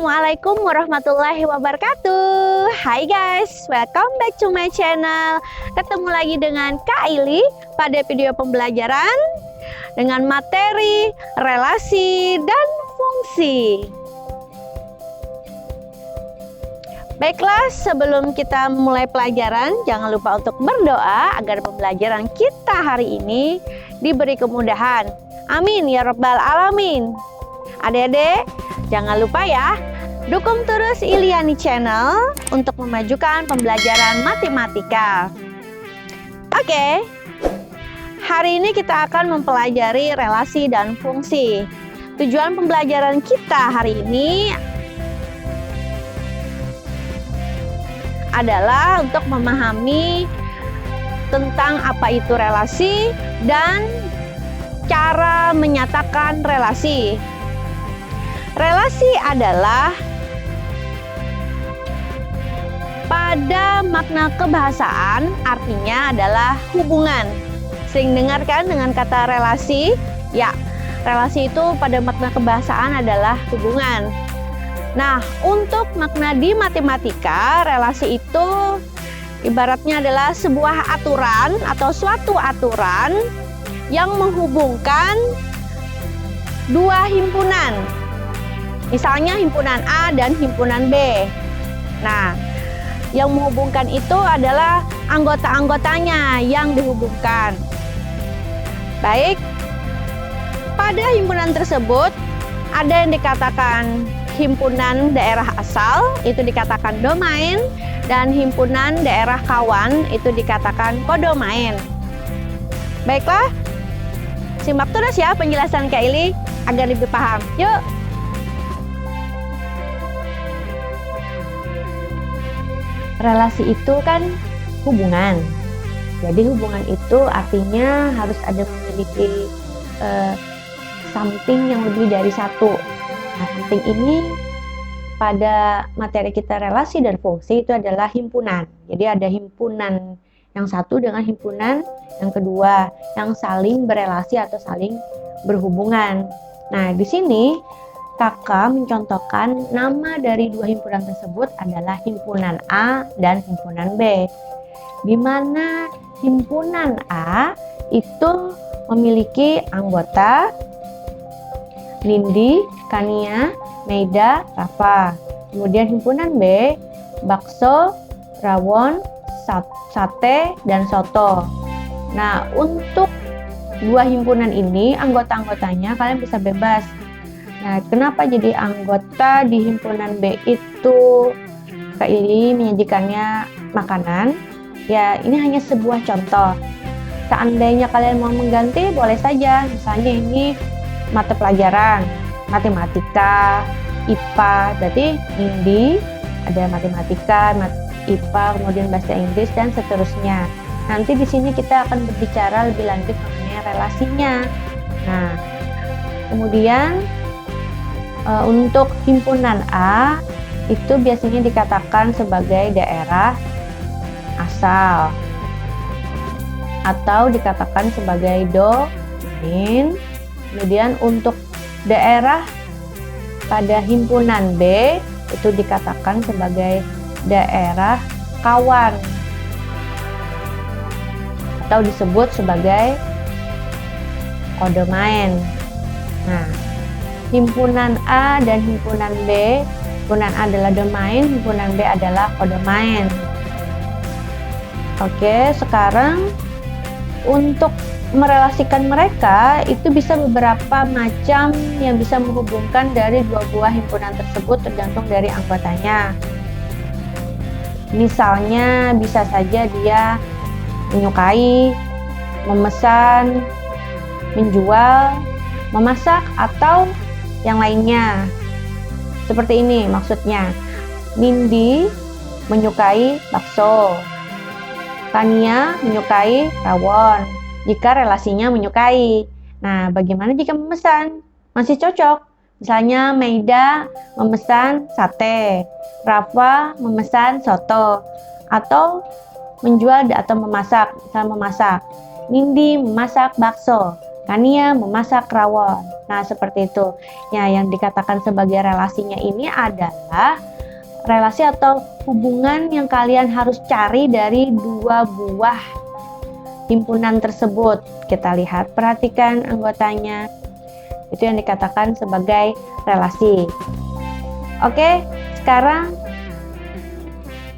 Assalamualaikum warahmatullahi wabarakatuh. Hai guys, welcome back to my channel. Ketemu lagi dengan Kak Ili pada video pembelajaran dengan materi relasi dan fungsi. Baiklah, sebelum kita mulai pelajaran, jangan lupa untuk berdoa agar pembelajaran kita hari ini diberi kemudahan. Amin ya rabbal alamin. Adik-adik, jangan lupa ya, dukung terus Iliani Channel untuk memajukan pembelajaran matematika. Oke, hari ini kita akan mempelajari relasi dan fungsi. Tujuan pembelajaran kita hari ini adalah untuk memahami tentang apa itu relasi dan cara menyatakan relasi. Relasi adalah pada makna kebahasaan artinya adalah hubungan. Sering dengar kan dengan kata relasi? Ya, relasi itu pada makna kebahasaan adalah hubungan. Nah, untuk makna di matematika, relasi itu ibaratnya adalah sebuah aturan atau suatu aturan yang menghubungkan dua himpunan. Misalnya himpunan A dan himpunan B. Nah, yang menghubungkan itu adalah anggota-anggotanya yang dihubungkan. Baik, pada himpunan tersebut ada yang dikatakan himpunan daerah asal, itu dikatakan domain, dan himpunan daerah kawan, itu dikatakan kodomain. Baiklah, simak terus ya penjelasan Kak Ili agar lebih paham. Yuk! Relasi itu kan hubungan. Jadi hubungan itu artinya harus ada memiliki something yang lebih dari satu. Nah, something ini pada materi kita relasi dan fungsi itu adalah himpunan. Jadi ada himpunan yang satu dengan himpunan yang kedua yang saling berelasi atau saling berhubungan. Nah, di sini Kakak mencontohkan nama dari dua himpunan tersebut adalah himpunan A dan himpunan B. Di mana himpunan A itu memiliki anggota Nindi, Kania, Meida, Rafa. Kemudian himpunan B, bakso, rawon, sate, dan soto. Nah, untuk dua himpunan ini anggota-anggotanya kalian bisa bebas. Nah, kenapa jadi anggota di himpunan B itu Kak Ili menyajikannya makanan? Ya, ini hanya sebuah contoh. Seandainya kalian mau mengganti, boleh saja. Misalnya ini mata pelajaran, matematika, IPA. Berarti Indi ada matematika, IPA, kemudian bahasa Inggris dan seterusnya. Nanti di sini kita akan berbicara lebih lanjut mengenai relasinya. Nah, kemudian untuk himpunan A itu biasanya dikatakan sebagai daerah asal atau dikatakan sebagai domain. Kemudian untuk daerah pada himpunan B itu dikatakan sebagai daerah kawan atau disebut sebagai kodomain. Nah, himpunan A dan himpunan B, himpunan A adalah domain, himpunan B adalah kodomain. Oke, sekarang untuk merelasikan mereka itu bisa beberapa macam yang bisa menghubungkan dari dua buah himpunan tersebut tergantung dari anggotanya. Misalnya bisa saja dia menyukai, memesan, menjual, memasak, atau yang lainnya. Seperti ini maksudnya. Nindi menyukai bakso, Kania menyukai rawon. Jika relasinya menyukai. Nah, bagaimana jika memesan? Masih cocok. Misalnya Meida memesan sate, Rafa memesan soto, atau menjual atau memasak. Misalnya memasak, Nindi memasak bakso, Kania memasak rawon. Nah, seperti itu. Ya, yang dikatakan sebagai relasinya ini adalah relasi atau hubungan yang kalian harus cari dari dua buah himpunan tersebut. Kita lihat, perhatikan anggotanya. Itu yang dikatakan sebagai relasi. Oke, sekarang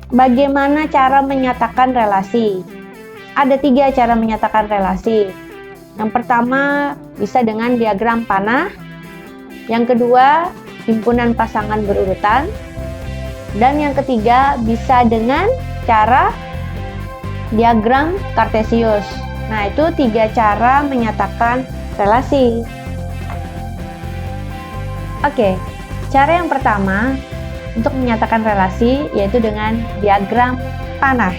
bagaimana cara menyatakan relasi? Ada 3 cara menyatakan relasi. Yang pertama bisa dengan diagram panah, yang kedua himpunan pasangan berurutan, dan yang ketiga bisa dengan cara diagram kartesius. Nah, itu 3 cara menyatakan relasi. Oke, cara yang pertama untuk menyatakan relasi yaitu dengan diagram panah.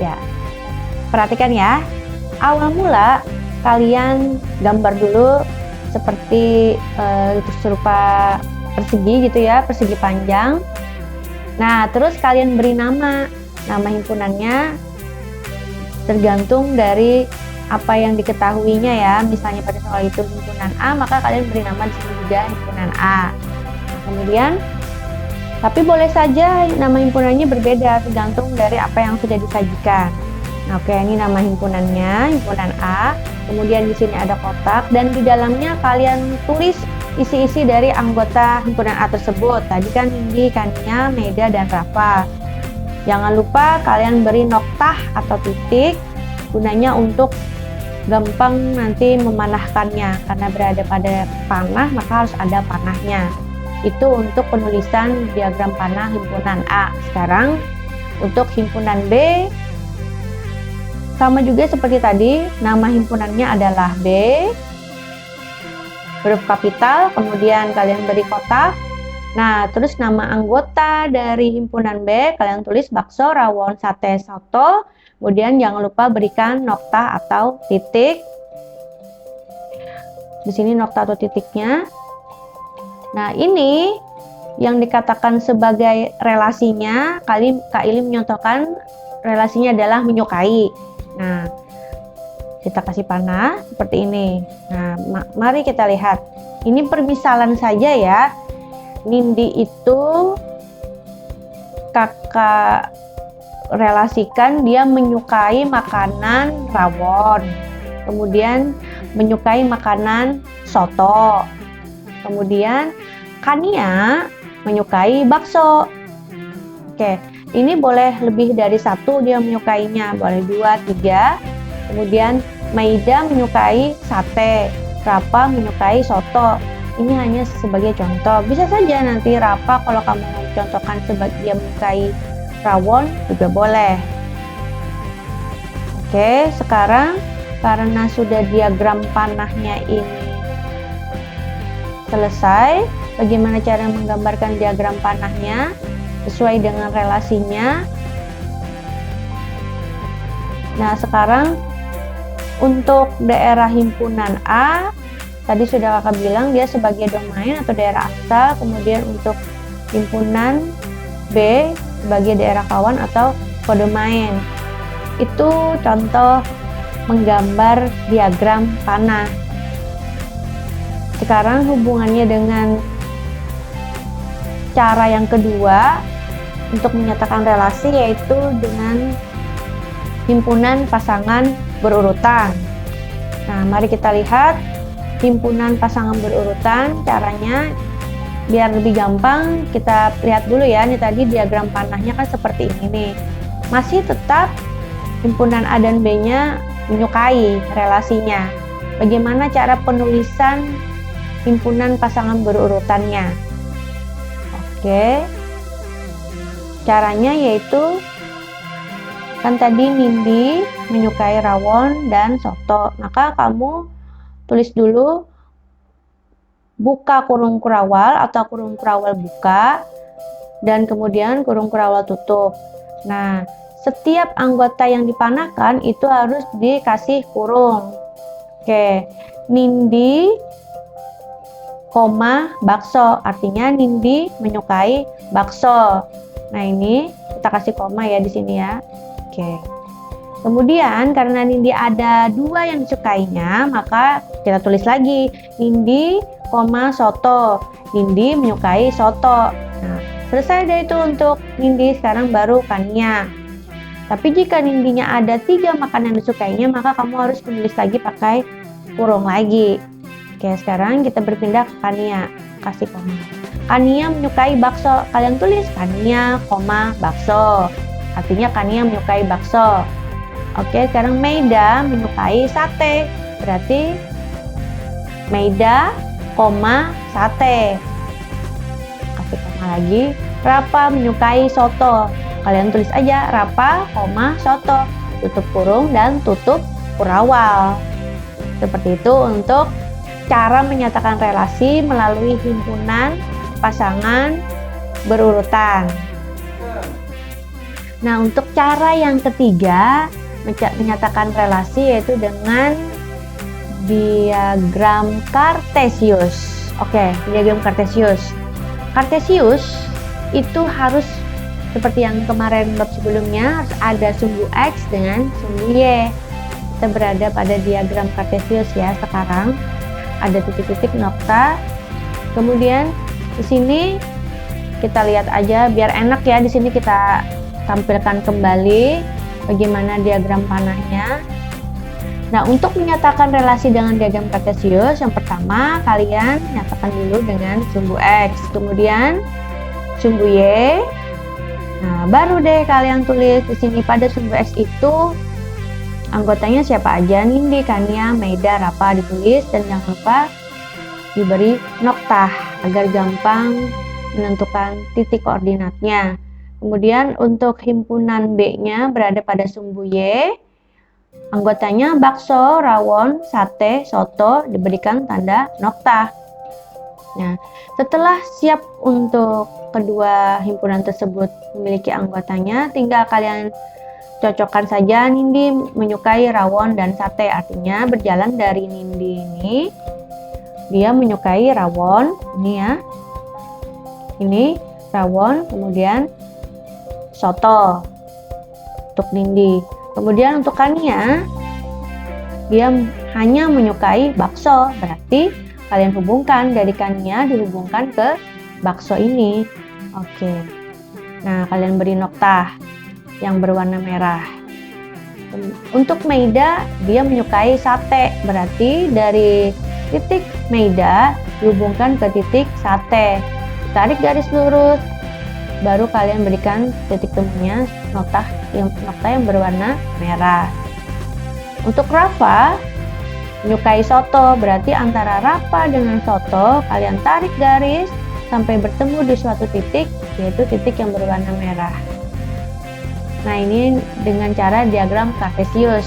Ya, perhatikan ya. Awal mula kalian gambar dulu seperti serupa persegi gitu ya, persegi panjang. Nah, terus kalian beri nama himpunannya tergantung dari apa yang diketahuinya ya. Misalnya pada soal itu himpunan A, maka kalian beri nama di sini juga himpunan A. Nah, kemudian tapi boleh saja nama himpunannya berbeda tergantung dari apa yang sudah disajikan. Nah, oke, ini nama himpunannya, himpunan A. Kemudian di sini ada kotak dan di dalamnya kalian tulis isi-isi dari anggota himpunan A tersebut. Tadi kan Nindi, Kania, Maida, dan Rafa. Jangan lupa kalian beri noktah atau titik gunanya untuk gampang nanti memanahkannya. Karena berada pada panah maka harus ada panahnya. Itu untuk penulisan diagram panah himpunan A. Sekarang untuk himpunan B sama juga seperti tadi, nama himpunannya adalah B, huruf kapital, kemudian kalian beri kotak. Nah, terus nama anggota dari himpunan B, kalian tulis bakso, rawon, sate, soto. Kemudian jangan lupa berikan noktah atau titik. Di sini noktah atau titiknya. Nah, ini yang dikatakan sebagai relasinya, Kak Ili menyontohkan relasinya adalah menyukai. Nah, kita kasih panah seperti ini. Nah, mari kita lihat. Ini permisalan saja ya. Nindi itu kakak relasikan dia menyukai makanan rawon. Kemudian menyukai makanan soto. Kemudian Kania menyukai bakso. Oke. Ini boleh lebih dari 1 dia menyukainya, boleh 2, 3. Kemudian Maida menyukai sate, Rafa menyukai soto. Ini hanya sebagai contoh. Bisa saja nanti Rafa kalau kamu contohkan sebagai dia menyukai rawon juga boleh. Oke, sekarang karena sudah diagram panahnya ini selesai, bagaimana cara menggambarkan diagram panahnya sesuai dengan relasinya. Nah, sekarang untuk daerah himpunan A, tadi sudah kakak bilang dia sebagai domain atau daerah asal. Kemudian untuk himpunan B sebagai daerah kawan atau kodomain. Itu contoh menggambar diagram panah. Sekarang hubungannya dengan cara yang kedua untuk menyatakan relasi yaitu dengan himpunan pasangan berurutan. Nah, mari kita lihat himpunan pasangan berurutan caranya biar lebih gampang. Kita lihat dulu ya, ini tadi diagram panahnya kan seperti ini nih. Masih tetap himpunan A dan B-nya menyukai relasinya. Bagaimana cara penulisan himpunan pasangan berurutannya? Oke, caranya yaitu kan tadi Nindi menyukai rawon dan soto, maka kamu tulis dulu buka kurung kurawal atau kurung kurawal buka dan kemudian kurung kurawal tutup. Nah, setiap anggota yang dipanahkan itu harus dikasih kurung. Oke, Nindi koma bakso, artinya Nindi menyukai bakso. Nah, ini kita kasih koma ya di sini ya. Oke. Kemudian karena Nindi ada 2 yang disukainya, maka kita tulis lagi Nindi, soto. Nindi menyukai soto. Nah, selesai deh itu untuk Nindi. Sekarang baru Kania. Tapi jika Nindinya ada 3 makanan yang disukainya, maka kamu harus menulis lagi pakai kurung lagi. Oke, sekarang kita berpindah ke Kania. Kasih koma. Kania menyukai bakso. Kalian tulis Kania, bakso. Artinya Kania menyukai bakso. Oke, sekarang Meida menyukai sate. Berarti Meida, sate. Kasih koma lagi. Rapa menyukai soto. Kalian tulis aja Rapa, soto. Tutup kurung dan tutup kurawal. Seperti itu untuk cara menyatakan relasi melalui himpunan pasangan berurutan. Nah, untuk cara yang ketiga menyatakan relasi yaitu dengan diagram Kartesius. Oke, diagram Kartesius. Kartesius itu harus seperti yang kemarin bab sebelumnya, harus ada sumbu X dengan sumbu Y. Kita berada pada diagram Kartesius ya sekarang. Ada titik-titik nokta. Kemudian di sini kita lihat aja biar enak ya, di sini kita tampilkan kembali bagaimana diagram panahnya. Nah, untuk menyatakan relasi dengan diagram Kartesius, yang pertama kalian nyatakan dulu dengan sumbu X, kemudian sumbu Y. Nah, baru deh kalian tulis di sini pada sumbu X itu anggotanya siapa aja, Nindi, Kania, Meida, Rapa ditulis, dan jangan lupa diberi noktah agar gampang menentukan titik koordinatnya. Kemudian untuk himpunan B-nya berada pada sumbu Y. Anggotanya bakso, rawon, sate, soto diberikan tanda noktah. Nah, setelah siap untuk kedua himpunan tersebut memiliki anggotanya, tinggal kalian cocokkan saja Nindi menyukai rawon dan sate. Artinya berjalan dari Nindi ini, dia menyukai rawon, ini ya. Ini rawon, kemudian soto untuk Nindi. Kemudian untuk Kania, dia hanya menyukai bakso. Berarti kalian hubungkan dari Kania dihubungkan ke bakso ini. Oke. Nah, kalian beri noktah yang berwarna merah. Untuk Meida, dia menyukai sate. Berarti dari titik Meida dihubungkan ke titik sate. Tarik garis lurus, baru kalian berikan titik temunya nokta yang berwarna merah. Untuk Rafa menyukai soto, berarti antara Rafa dengan soto kalian tarik garis sampai bertemu di suatu titik, yaitu titik yang berwarna merah. Nah, ini dengan cara diagram Kartesius.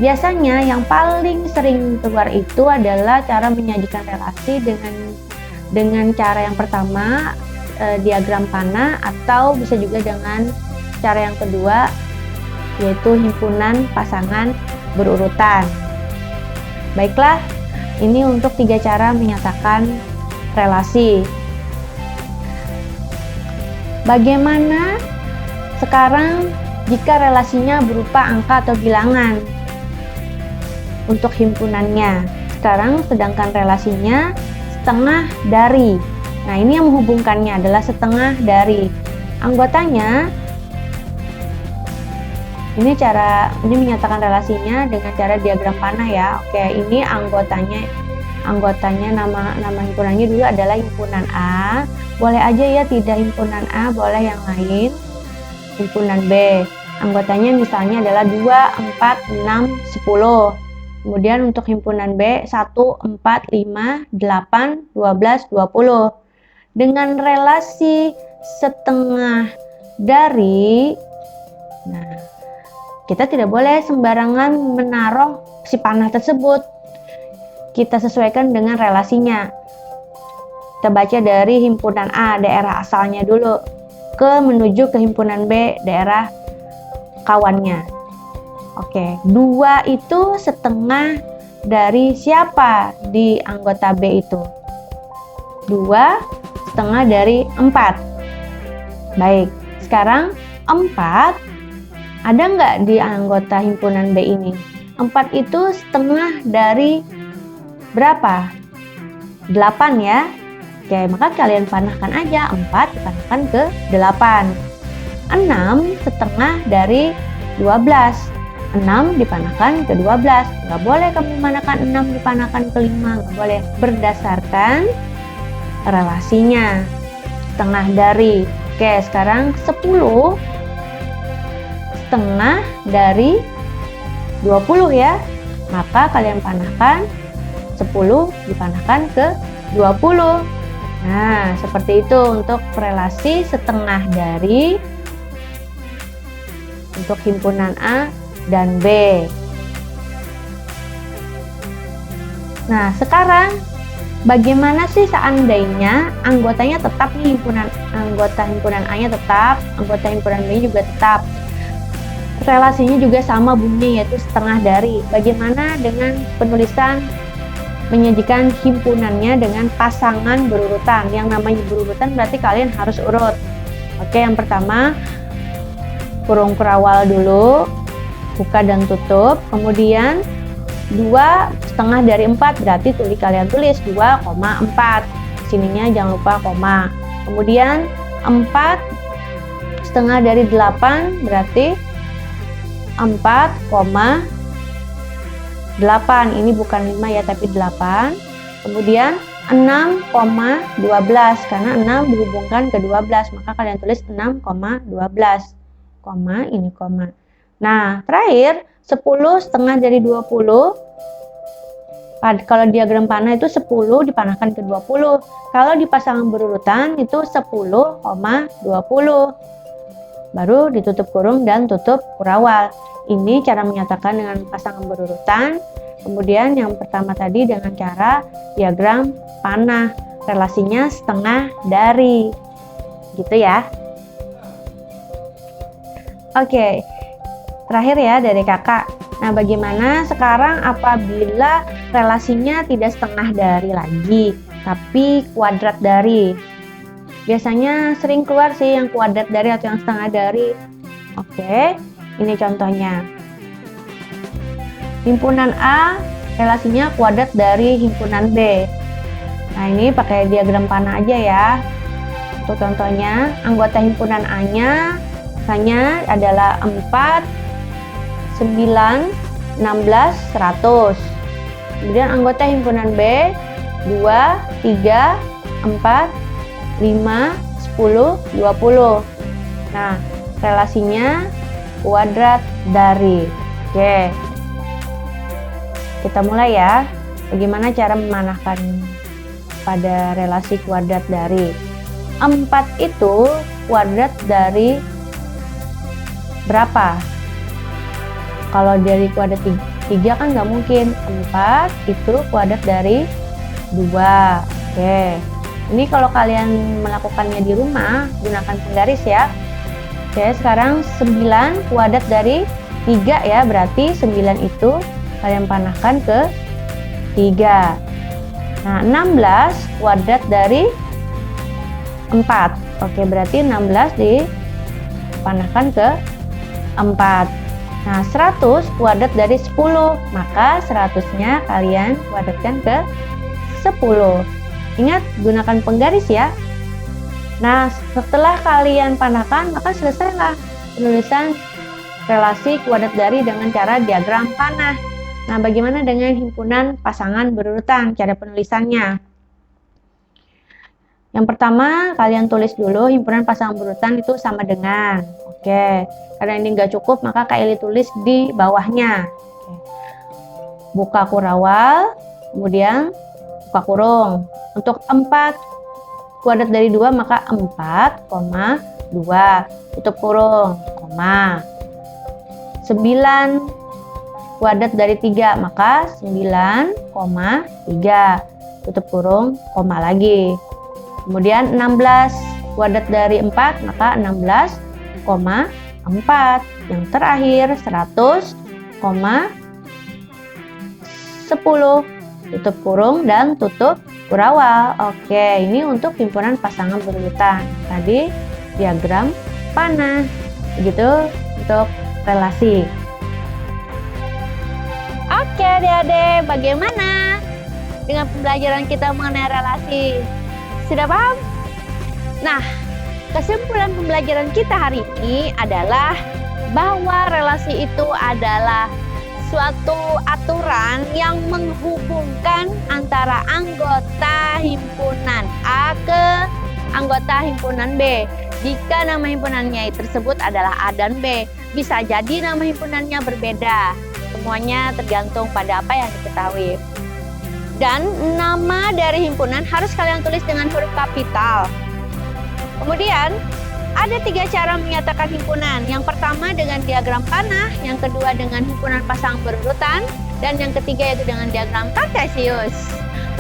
Biasanya yang paling sering keluar itu adalah cara menyajikan relasi dengan cara yang pertama, diagram panah, atau bisa juga dengan cara yang kedua, yaitu himpunan pasangan berurutan. Baiklah, ini untuk 3 cara menyatakan relasi. Bagaimana sekarang jika relasinya berupa angka atau bilangan untuk himpunannya? Sekarang sedangkan relasinya setengah dari. Nah, ini yang menghubungkannya adalah setengah dari. Anggotanya, ini menyatakan relasinya dengan cara diagram panah ya. Oke, ini anggotanya nama himpunannya dulu adalah himpunan A. Boleh aja ya tidak himpunan A, boleh yang lain. Himpunan B, anggotanya misalnya adalah 2, 4, 6, 10. Kemudian untuk himpunan B 1, 4, 5, 8, 12, 20. Dengan relasi setengah dari, nah, kita tidak boleh sembarangan menaruh si panah tersebut. Kita sesuaikan dengan relasinya. Kita baca dari himpunan A, daerah asalnya dulu, menuju ke himpunan B, daerah kawannya. Oke, 2 itu setengah dari siapa di anggota B itu? 2 setengah dari 4. Baik, sekarang 4 Ada nggak di anggota himpunan B ini? 4 itu setengah dari berapa? 8 ya. Oke, maka kalian panahkan aja 4 dipanahkan ke 8. 6 setengah dari 12. 6 dipanahkan ke 12. Nggak boleh kamu panahkan 6 dipanahkan ke 5. Nggak boleh. Berdasarkan relasinya. Setengah dari. Oke, sekarang 10 setengah dari 20 ya. Maka kalian panahkan 10 dipanahkan ke 20. Nah, seperti itu untuk relasi setengah dari untuk himpunan A dan B. Nah, sekarang bagaimana sih seandainya anggotanya tetap nih, anggota himpunan A-nya tetap, anggota himpunan B juga tetap. Relasinya juga sama bunyinya, yaitu setengah dari. Bagaimana dengan penulisan menyajikan himpunannya dengan pasangan berurutan? Yang namanya berurutan berarti kalian harus urut. Oke, yang pertama kurung kurawal dulu, buka dan tutup. Kemudian 2 setengah dari 4 berarti kalian tulis 2,4. Sininya jangan lupa koma. Kemudian 4 setengah dari 8 berarti 4,8. Ini bukan 5 ya, tapi 8. Kemudian 6,12 karena 6 dihubungkan ke 12, maka kalian tulis 6,12. Koma, ini koma. Nah, terakhir 10 setengah dari 20. Kalau diagram panah itu 10 dipanahkan ke 20. Kalau di pasangan berurutan itu 10,20. Baru ditutup kurung dan tutup kurawal. Ini cara menyatakan dengan pasangan berurutan. Kemudian yang pertama tadi dengan cara diagram panah, relasinya setengah dari, gitu ya. Oke, terakhir ya dari kakak. Nah, bagaimana sekarang apabila relasinya tidak setengah dari lagi, tapi kuadrat dari? Biasanya sering keluar sih yang kuadrat dari atau yang setengah dari. Oke, ini contohnya. Himpunan A relasinya kuadrat dari himpunan B. Nah, ini pakai diagram panah aja ya. Untuk contohnya, anggota himpunan A-nya misalnya adalah 4, 9, 16, 100. Kemudian anggota himpunan B 2, 3, 4, 5, 10, 20. Nah, relasinya kuadrat dari. Oke. Kita mulai ya. Bagaimana cara memanahkan pada relasi kuadrat dari? 4 itu kuadrat dari berapa? Kalau dari kuadrat 3 kan nggak mungkin. 4 itu kuadrat dari 2. Oke. Ini kalau kalian melakukannya di rumah, gunakan penggaris ya. Oke, sekarang 9 kuadrat dari 3 ya. Berarti 9 itu kalian panahkan ke 3. Nah, 16 kuadrat dari 4. Oke, berarti 16 dipanahkan ke 4. Nah, 100 kuadrat dari 10. Maka 100-nya kalian kuadratkan ke 10. Ingat, gunakan penggaris ya. Nah, setelah kalian panahkan, maka selesailah penulisan relasi kuadrat dari dengan cara diagram panah. Nah, bagaimana dengan himpunan pasangan berurutan? Cara penulisannya. Yang pertama, kalian tulis dulu himpunan pasangan berurutan itu sama dengan. Oke, karena ini nggak cukup, maka Kak Eli tulis di bawahnya. Oke. Buka kurawal, kemudian buka kurung. Untuk 4 kuadrat dari 2, maka 4,2. Tutup kurung, koma. 9 kuadrat dari 3, maka 9,3. Tutup kurung, koma lagi. Kemudian 16 kuadrat dari 4, maka 16,4. Yang terakhir 100,10. Tutup kurung dan tutup kurawal. Oke, ini untuk himpunan pasangan berurutan. Tadi diagram panah. Begitu untuk relasi. Oke adik-adik, bagaimana dengan pembelajaran kita mengenai relasi? Sudah paham? Nah, kesimpulan pembelajaran kita hari ini adalah bahwa relasi itu adalah suatu aturan yang menghubungkan antara anggota himpunan A ke anggota himpunan B. Jika nama himpunannya tersebut adalah A dan B, bisa jadi nama himpunannya berbeda. Semuanya tergantung pada apa yang diketahui. Dan nama dari himpunan harus kalian tulis dengan huruf kapital. Kemudian, ada 3 cara menyatakan himpunan. Yang pertama dengan diagram panah, yang kedua dengan himpunan pasang berurutan, dan yang ketiga yaitu dengan diagram kartesius.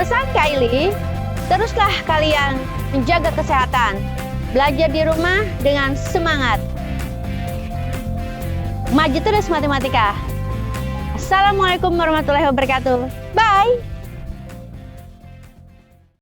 Pesan Kylie, teruslah kalian menjaga kesehatan. Belajar di rumah dengan semangat. Maju terus matematika. Assalamualaikum warahmatullahi wabarakatuh. Bye.